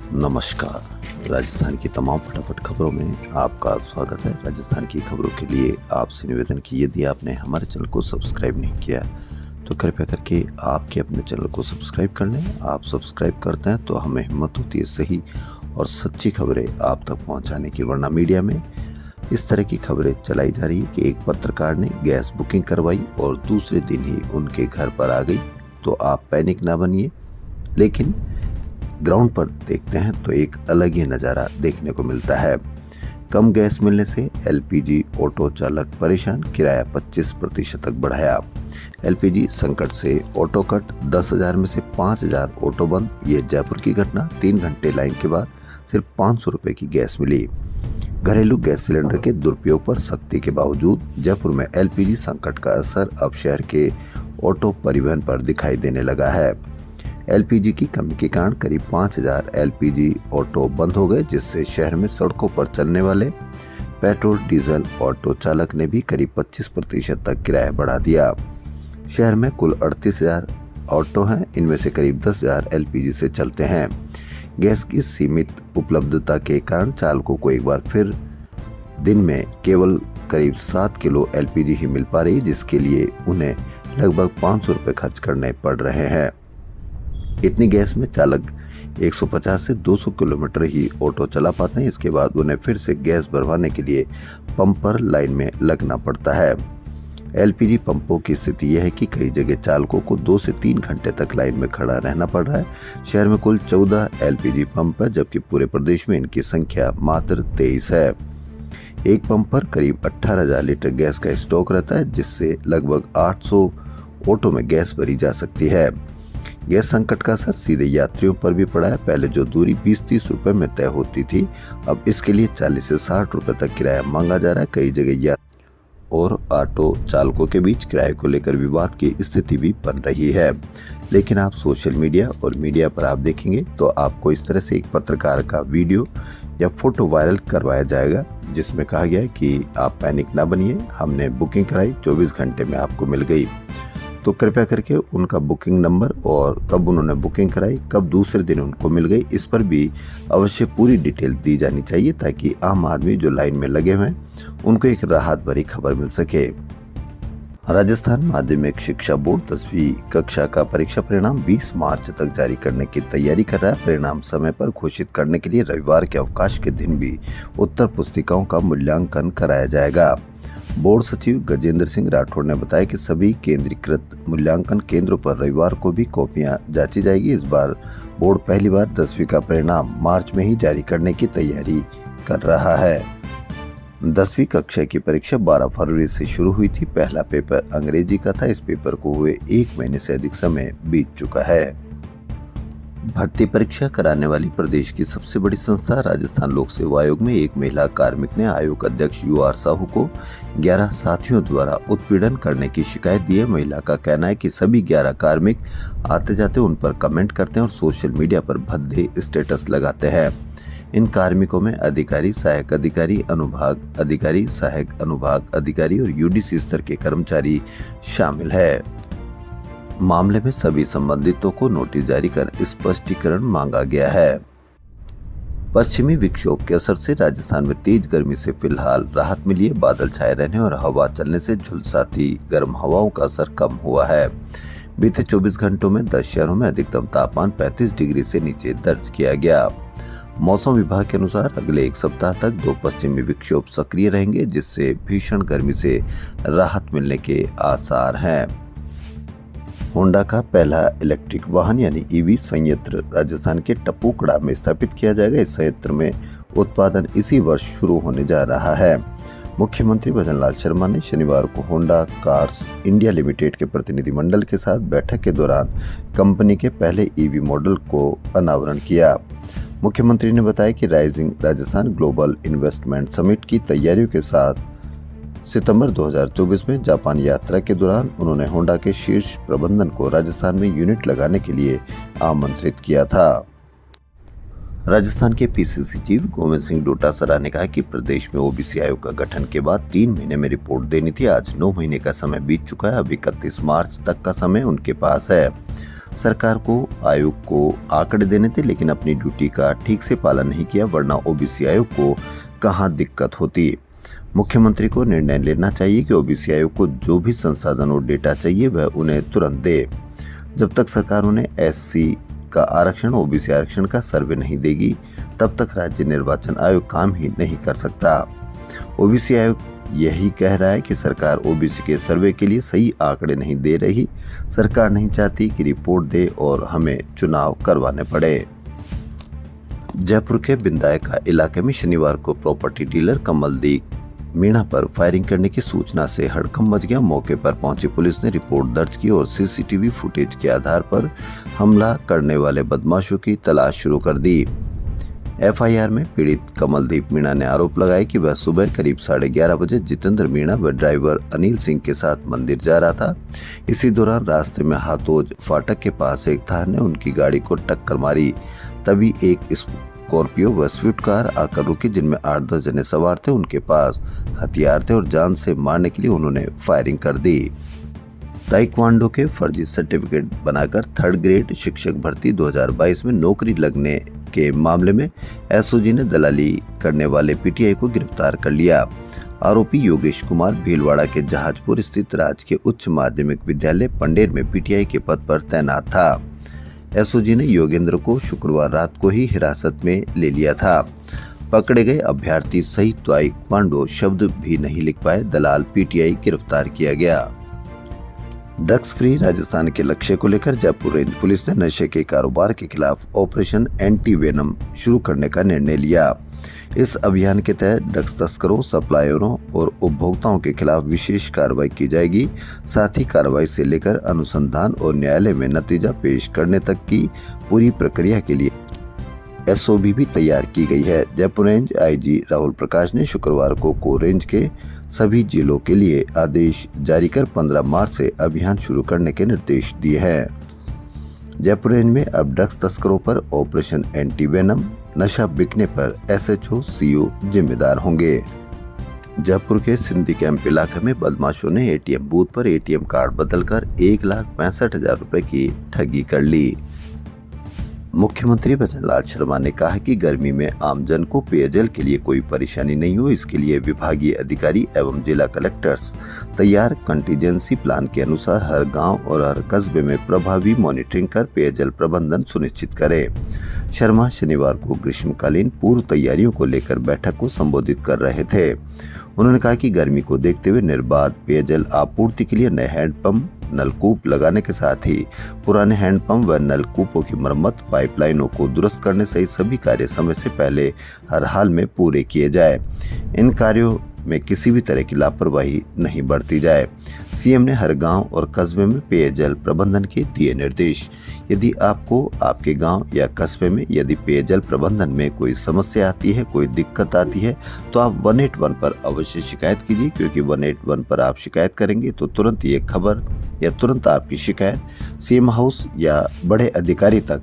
नमस्कार। राजस्थान की तमाम फटाफट खबरों में आपका स्वागत है। राजस्थान की खबरों के लिए आपसे निवेदन कि यदि आपने हमारे चैनल को सब्सक्राइब नहीं किया तो कृपया करके आपके अपने चैनल को सब्सक्राइब कर लें। आप सब्सक्राइब करते हैं तो हमें हिम्मत होती है सही और सच्ची खबरें आप तक पहुंचाने की, वरना मीडिया में इस तरह की खबरें चलाई जा रही है कि एक पत्रकार ने गैस बुकिंग करवाई और दूसरे दिन ही उनके घर पर आ गई। तो आप पैनिक ना बनिए, लेकिन ग्राउंड पर देखते हैं तो एक अलग ही नज़ारा देखने को मिलता है। कम गैस मिलने से एलपीजी ऑटो चालक परेशान, किराया 25% तक बढ़ाया। एलपीजी संकट से ऑटो कट, 10,000 में से 5,000 ऑटो बंद। ये जयपुर की घटना। 3 घंटे लाइन के बाद सिर्फ 500 रुपए की गैस मिली। घरेलू गैस सिलेंडर के दुरुपयोग पर सख्ती के बावजूद जयपुर में एलपीजी संकट का असर अब शहर के ऑटो परिवहन पर दिखाई देने लगा है। एलपीजी की कमी के कारण करीब 5,000 एलपीजी ऑटो बंद हो गए, जिससे शहर में सड़कों पर चलने वाले पेट्रोल डीजल ऑटो चालक ने भी करीब 25% तक किराया बढ़ा दिया। शहर में कुल 38,000 ऑटो हैं, इनमें से करीब 10,000 एलपीजी से चलते हैं। गैस की सीमित उपलब्धता के कारण चालकों को एक बार फिर दिन में केवल करीब 7 किलो एलपीजी ही मिल पा रही, जिसके लिए उन्हें लगभग 500 रुपये खर्च करने पड़ रहे हैं। इतनी गैस में चालक 150 से 200 किलोमीटर ही ऑटो चला पाते हैं। इसके बाद उन्हें फिर से गैस भरवाने के लिए पंप पर लाइन में लगना पड़ता है। एलपीजी पंपों की स्थिति यह है कि कई जगह चालकों को 2 से 3 घंटे तक लाइन में खड़ा रहना पड़ रहा है। शहर में कुल 14 एलपीजी पंप है, जबकि पूरे प्रदेश में इनकी संख्या मात्र 23 है। एक पंप पर करीब 18,000 लीटर गैस का स्टॉक रहता है, जिससे लगभग 800 ऑटो में गैस भरी जा सकती है। गैस संकट का असर सीधे यात्रियों पर भी पड़ा है। पहले जो दूरी 20-30 रुपए में तय होती थी, अब इसके लिए 40 से 60 रुपए तक किराया मांगा जा रहा है। कई जगह यात्री और ऑटो चालकों के बीच किराए को लेकर विवाद की स्थिति भी बन रही है। लेकिन आप सोशल मीडिया और मीडिया पर आप देखेंगे तो आपको इस तरह से एक पत्रकार का वीडियो या फोटो वायरल करवाया जाएगा, जिसमें कहा गया है कि आप पैनिक ना बनिए, हमने बुकिंग कराई, 24 घंटे में आपको मिल गई। तो कृपया करके उनका बुकिंग नंबर और कब उन्होंने बुकिंग कराई, कब दूसरे दिन उनको मिल गई, इस पर भी अवश्य पूरी डिटेल दी जानी चाहिए, ताकि आम आदमी जो लाइन में लगे हुए हैं उनको एक राहत भरी खबर मिल सके। राजस्थान माध्यमिक शिक्षा बोर्ड 10वीं कक्षा का परीक्षा परिणाम 20 मार्च तक जारी करने की तैयारी कर रहा है। परिणाम समय पर घोषित करने के लिए रविवार के अवकाश के दिन भी उत्तर पुस्तिकाओं का मूल्यांकन कराया जाएगा। बोर्ड सचिव गजेंद्र सिंह राठौड़ ने बताया कि सभी केंद्रीकृत मूल्यांकन केंद्रों पर रविवार को भी कॉपियां जांची जाएगी। इस बार बोर्ड पहली बार 10वीं का परिणाम मार्च में ही जारी करने की तैयारी कर रहा है। 10वीं कक्षा की परीक्षा 12 फरवरी से शुरू हुई थी। पहला पेपर अंग्रेजी का था। इस पेपर को हुए 1 महीने से अधिक समय बीत चुका है। भर्ती परीक्षा कराने वाली प्रदेश की सबसे बड़ी संस्था राजस्थान लोक सेवा आयोग में एक महिला कार्मिक ने आयोग अध्यक्ष UR साहू को 11 साथियों द्वारा उत्पीड़न करने की शिकायत दी है। महिला का कहना है कि सभी 11 कार्मिक आते जाते उन पर कमेंट करते हैं और सोशल मीडिया पर भद्दे स्टेटस लगाते हैं। इन कार्मिकों में अधिकारी, सहायक अधिकारी, अनुभाग अधिकारी, सहायक अनुभाग अधिकारी और UDC स्तर के कर्मचारी शामिल है। मामले में सभी संबंधितों को नोटिस जारी कर स्पष्टीकरण मांगा गया है। पश्चिमी विक्षोभ के असर से राजस्थान में तेज गर्मी से फिलहाल राहत मिली है। बादल छाए रहने और हवा चलने से झुलसाती गर्म हवाओं का असर कम हुआ है। बीते 24 घंटों में 10 शहरों में अधिकतम तापमान 35 डिग्री से नीचे दर्ज किया गया। मौसम विभाग के अनुसार अगले 1 सप्ताह तक 2 पश्चिमी विक्षोभ सक्रिय रहेंगे, जिससे भीषण गर्मी से राहत मिलने के आसार हैं। होंडा का पहला इलेक्ट्रिक वाहन यानी EV संयंत्र राजस्थान के टपूकड़ा में स्थापित किया जाएगा। इस संयंत्र में उत्पादन इसी वर्ष शुरू होने जा रहा है। मुख्यमंत्री भजनलाल शर्मा ने शनिवार को होंडा कार्स इंडिया लिमिटेड के प्रतिनिधिमंडल के साथ बैठक के दौरान कंपनी के पहले EV मॉडल को अनावरण किया। मुख्यमंत्री ने बताया कि rising Rajasthan global investment summit की तैयारियों के साथ सितंबर 2024 में जापान यात्रा के दौरान उन्होंने होंडा के शीर्ष प्रबंधन को राजस्थान में यूनिट लगाने के लिए आमंत्रित किया था। राजस्थान के PCC चीफ गोविंद सिंह डोटासरा ने कहा कि प्रदेश में OBC आयोग का गठन के बाद 3 महीने में रिपोर्ट देनी थी। आज 9 महीने का समय बीत चुका है। अब 31 मार्च तक का समय उनके पास है। सरकार को आयोग को आंकड़े देने थे, लेकिन अपनी ड्यूटी का ठीक से पालन नहीं किया, वरना ओबीसी आयोग को कहां दिक्कत होती। मुख्यमंत्री को निर्णय लेना चाहिए कि ओबीसी आयोग को जो भी संसाधन और डेटा चाहिए वह उन्हें तुरंत दे। जब तक सरकार उन्हें एससी का आरक्षण, ओबीसी आरक्षण का सर्वे नहीं देगी, तब तक राज्य निर्वाचन आयोग काम ही नहीं कर सकता। ओबीसी आयोग यही कह रहा है कि सरकार ओबीसी के सर्वे के लिए सही आंकड़े नहीं दे रही। सरकार नहीं चाहती कि रिपोर्ट दे और हमें चुनाव करवाने पड़े। जयपुर के बिंदायका इलाके में शनिवार को प्रॉपर्टी डीलर कमलदीप मीणा पर फायरिंग करने की सूचना से हड़कंप मच गया। मौके पर पहुंची पुलिस ने रिपोर्ट दर्ज की और सीसीटीवी फुटेज के आधार पर हमला करने वाले बदमाशों की तलाश शुरू कर दी। एफआईआर में पीड़ित कमलदीप मीणा ने आरोप लगाया कि वह सुबह करीब 11:30 बजे जितेंद्र मीणा व ड्राइवर अनिल सिंह के साथ मंदिर जा रहा था। इसी दौरान रास्ते में हाथोज फाटक के पास एक थार ने उनकी गाड़ी को टक्कर मारी। तभी एक स्कॉर्पियो व स्विफ्ट कार आकर रुकी, जिनमें 8-10 जने सवार थे। उनके पास हथियार थे और जान से मारने के लिए उन्होंने फायरिंग कर दी। ताइक्वांडो के फर्जी सर्टिफिकेट बनाकर 3rd ग्रेड शिक्षक भर्ती 2022 में नौकरी लगने के मामले में एसओजी ने दलाली करने वाले पीटीआई को गिरफ्तार कर लिया। आरोपी योगेश कुमार भीलवाड़ा के जहाजपुर स्थित राजकीय उच्च माध्यमिक विद्यालय पंडेर में पीटीआई के पद पर तैनात था। एसओजी ने योगेंद्र को शुक्रवार रात को ही हिरासत में ले लिया था। पकड़े गए अभ्यर्थी सही ताइक्वांडो शब्द भी नहीं लिख पाए दलाल पीटीआई गिरफ्तार किया गया। ड्रग्स फ्री राजस्थान के लक्ष्य को लेकर जयपुर रेंज पुलिस ने नशे के कारोबार के खिलाफ ऑपरेशन एंटी वेनम शुरू करने का निर्णय लिया। इस अभियान के तहत ड्रग्स तस्करों, सप्लायरों और उपभोक्ताओं के खिलाफ विशेष कार्रवाई की जाएगी। साथ ही कार्रवाई से लेकर अनुसंधान और न्यायालय में नतीजा पेश करने तक की पूरी प्रक्रिया के लिए एसओबी भी तैयार की गई है। जयपुर रेंज आईजी राहुल प्रकाश ने शुक्रवार को रेंज के सभी जिलों के लिए आदेश जारी कर 15 मार्च से अभियान शुरू करने के निर्देश दिए हैं। जयपुर रेंज में अब ड्रग्स तस्करों पर ऑपरेशन एंटी वेनम, नशा बिकने पर एसएचओ सीओ जिम्मेदार होंगे। जयपुर के सिंधी कैंप इलाके में बदमाशों ने एटीएम बूथ पर एटीएम कार्ड बदलकर 1,65,000 रुपए की ठगी कर ली। मुख्यमंत्री भजनलाल शर्मा ने कहा कि गर्मी में आमजन को पेयजल के लिए कोई परेशानी नहीं हो, इसके लिए विभागीय अधिकारी एवं जिला कलेक्टर्स तैयार कंटीजेंसी प्लान के अनुसार हर गांव और हर कस्बे में प्रभावी मॉनिटरिंग कर पेयजल प्रबंधन सुनिश्चित करें। शर्मा शनिवार को ग्रीष्मकालीन पूर्व तैयारियों को लेकर बैठक को संबोधित कर रहे थे। उन्होंने कहा कि गर्मी को देखते हुए निर्बाध पेयजल आपूर्ति के लिए नए हैंडपंप, नलकूप लगाने के साथ ही पुराने हैंडपंप व नलकूपों की मरम्मत, पाइपलाइनों को दुरुस्त करने सहित सभी कार्य समय से पहले हर हाल में पूरे किए जाए। इन कार्यों में किसी भी तरह की लापरवाही नहीं बरती जाए। सीएम ने हर गांव और कस्बे में पेयजल प्रबंधन के दिए निर्देश। यदि आपको आपके गांव या कस्बे में यदि पेयजल प्रबंधन में कोई समस्या आती है, कोई दिक्कत आती है, तो आप 181 पर अवश्य शिकायत कीजिए, क्योंकि 181 पर आप शिकायत करेंगे तो तुरंत ये खबर या तुरंत आपकी शिकायत सीएम हाउस या बड़े अधिकारी तक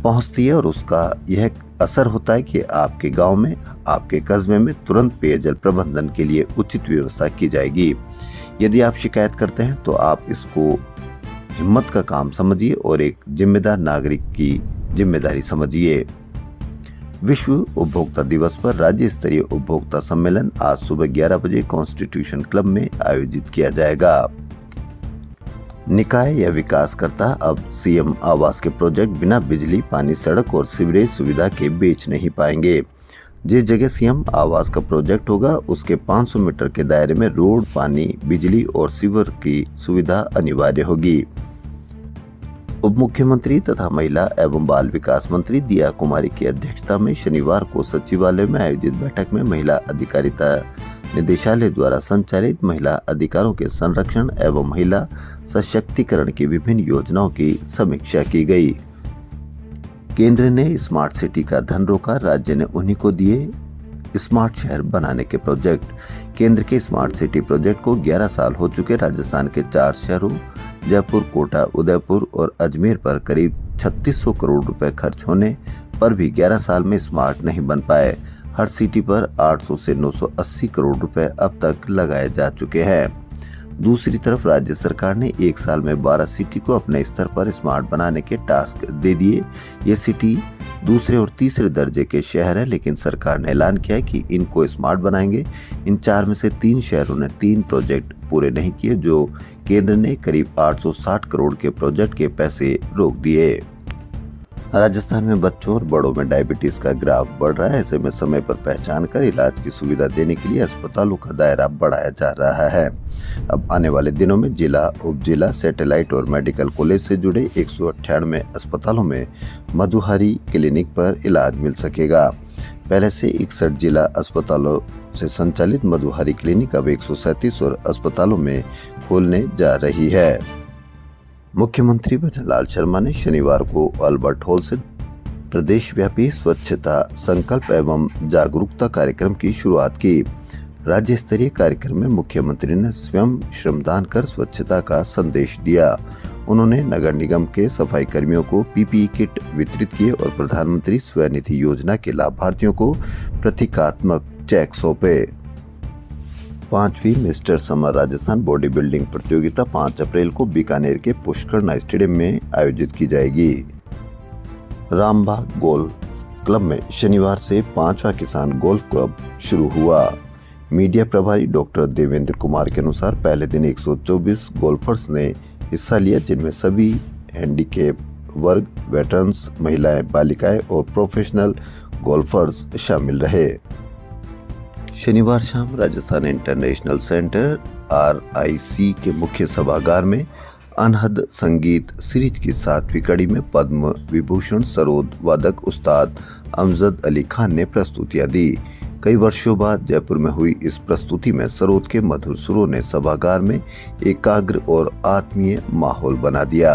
पहुंचती है और उसका यह असर होता है कि आपके गांव में, आपके कस्बे में तुरंत पेयजल प्रबंधन के लिए उचित व्यवस्था की जाएगी। यदि आप शिकायत करते हैं तो आप इसको हिम्मत का काम समझिए और एक जिम्मेदार नागरिक की जिम्मेदारी समझिए। विश्व उपभोक्ता दिवस पर राज्य स्तरीय उपभोक्ता सम्मेलन आज सुबह 11 बजे कॉन्स्टिट्यूशन क्लब में आयोजित किया जाएगा। निकाय या विकासकर्ता अब सीएम आवास के प्रोजेक्ट बिना बिजली, पानी, सड़क और सीवरेज सुविधा के बेच नहीं पाएंगे। जिस जगह सीएम आवास का प्रोजेक्ट होगा उसके 500 मीटर के दायरे में रोड, पानी, बिजली और सीवर की सुविधा अनिवार्य होगी। उप मुख्यमंत्री तथा महिला एवं बाल विकास मंत्री दिया कुमारी की अध्यक्षता में शनिवार को सचिवालय में आयोजित बैठक में महिला अधिकारिता निदेशालय द्वारा संचालित महिला अधिकारों के संरक्षण एवं महिला सशक्तिकरण की विभिन्न योजनाओं की समीक्षा की गई। केंद्र ने स्मार्ट सिटी का धन रोका, राज्य ने उन्हीं को दिए स्मार्ट शहर बनाने के प्रोजेक्ट। केंद्र के स्मार्ट सिटी प्रोजेक्ट को 11 साल हो चुके। राजस्थान के 4 शहरों जयपुर, कोटा, उदयपुर और अजमेर पर करीब 3600 करोड़ रुपए खर्च होने पर भी 11 साल में स्मार्ट नहीं बन पाए। हर सिटी पर 800 से 980 करोड़ रुपए अब तक लगाए जा चुके हैं। दूसरी तरफ राज्य सरकार ने एक साल में 12 सिटी को अपने स्तर पर स्मार्ट बनाने के टास्क दे दिए। ये सिटी दूसरे और तीसरे दर्जे के शहर है, लेकिन सरकार ने ऐलान किया है कि इनको स्मार्ट बनाएंगे। इन 4 में से 3 शहरों ने 3 प्रोजेक्ट पूरे नहीं किए, जो केंद्र ने करीब 860 करोड़ के प्रोजेक्ट के पैसे रोक दिए। राजस्थान में बच्चों और बड़ों में डायबिटीज का ग्राफ बढ़ रहा है। ऐसे में समय पर पहचान कर इलाज की सुविधा देने के लिए अस्पतालों का दायरा बढ़ाया जा रहा है। अब आने वाले दिनों में जिला, उप जिला, सैटेलाइट और मेडिकल कॉलेज से जुड़े 198 अस्पतालों में मधुहरी क्लिनिक पर इलाज मिल सकेगा। पहले से 61 जिला अस्पतालों से संचालित मधुहरी क्लिनिक अब 137 और अस्पतालों में खोलने जा रही है। मुख्यमंत्री भजनलाल शर्मा ने शनिवार को अल्बर्ट हॉल से प्रदेशव्यापी स्वच्छता संकल्प एवं जागरूकता कार्यक्रम की शुरुआत की। राज्य स्तरीय कार्यक्रम में मुख्यमंत्री ने स्वयं श्रमदान कर स्वच्छता का संदेश दिया। उन्होंने नगर निगम के सफाई कर्मियों को पीपीई किट वितरित किए और प्रधानमंत्री स्वनिधि योजना के लाभार्थियों को प्रतीकात्मक चेक सौंपे। 5वीं मिस्टर समर राजस्थान बॉडी बिल्डिंग प्रतियोगिता 5 अप्रैल को बीकानेर के पुष्कर स्टेडियम में आयोजित की जाएगी। रामबाग गोल्फ क्लब में शनिवार से 5वां किसान गोल्फ क्लब शुरू हुआ। मीडिया प्रभारी डॉक्टर देवेंद्र कुमार के अनुसार पहले दिन 124 गोल्फर्स ने हिस्सा लिया, जिनमें सभी हैंडीकैप वर्ग, वेटरन्स, महिलाएं, बालिकाएं और प्रोफेशनल गोल्फर्स शामिल रहे। शनिवार शाम राजस्थान इंटरनेशनल सेंटर RIC के मुख्य सभागार में अनहद संगीत सीरीज की 7वीं कड़ी में पद्म विभूषण सरोद वादक उस्ताद अमजद अली खान ने प्रस्तुतियां दी। कई वर्षों बाद जयपुर में हुई इस प्रस्तुति में सरोद के मधुर सुरों ने सभागार में एकाग्र और आत्मीय माहौल बना दिया।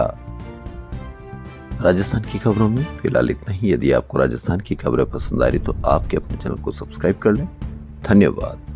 राजस्थान की खबरों में फिलहाल इतना ही। यदि आपको राजस्थान की खबरें पसंद आ रही तो आपके अपने चैनल को सब्सक्राइब कर लें। धन्यवाद।